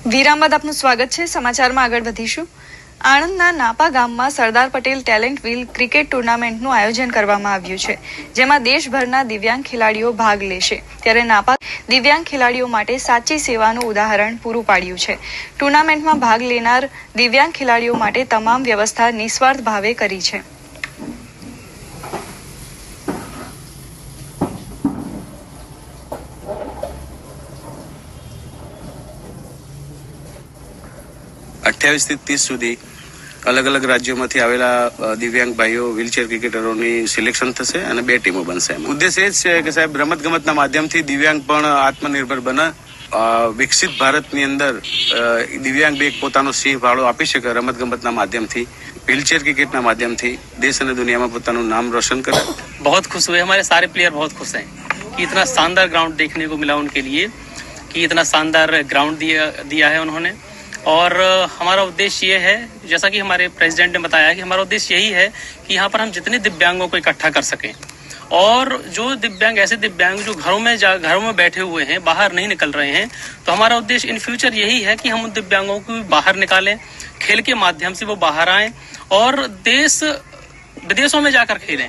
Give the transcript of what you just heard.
વિરામ બાદ આપનું સ્વાગત છે। સમાચારમાં આગળ વધીશું। આણંદના નાપા ગામમાં Sardar Patel talent wheel cricket ટુર્નામેન્ટનું આયોજન કરવામાં આવ્યું છે, જેમાં દેશભરના દિવ્યાંગ ખેલાડીઓ ભાગ લેશે। ત્યારે નાપા દિવ્યાંગ ખેલાડીઓ માટે સાચી સેવાનું ઉદાહરણ પૂરું પાડ્યું છે। ટુર્નામેન્ટમાં ભાગ લેનાર દિવ્યાંગ ખેલાડીઓ માટે તમામ વ્યવસ્થા નિસ્વાર્થ ભાવે કરી છે। अठावीस થી 30 સુધી અલગ અલગ રાજ્યોમાંથી આવેલા દિવ્યાંગ ભાઈઓ વ્હીલચેર ક્રિકેટરોની સિલેક્શન થશે અને 2 ટીમો બનશે। ઉદ્દેશ્ય એ છે કે સાહેબ રમતગમતના માધ્યમથી દિવ્યાંગ પણ આત્મનિર્ભર બને, વિકસિત ભારતની અંદર દિવ્યાંગ બે પોતાનો સિંહ ફાળો આપી શકે। રમતગમતના માધ્યમથી व्हीलचेयर क्रिकेट माध्यमથી देश और दुनिया में પોતાનું નામ रोशन करे। बहुत खुश हुए, हमारे सारे प्लेयर बहुत खुश हैं कि इतना शानदार ग्राउंड देखने को मिला उनके लिए, कि इतना शानदार ग्राउंड दिया है उन्होंने। और हमारा उद्देश्य ये है, जैसा कि हमारे प्रेसिडेंट ने बताया, कि हमारा उद्देश्य यही है कि यहाँ पर हम जितने दिव्यांगों को इकट्ठा कर सकें, और जो दिव्यांग ऐसे दिव्यांग जो घरों में बैठे हुए हैं, बाहर नहीं निकल रहे हैं, तो हमारा उद्देश्य इन फ्यूचर यही है कि हम उन दिव्यांगों को बाहर निकालें, खेल के माध्यम से वो बाहर आएं और देश विदेशों में जाकर खेलें।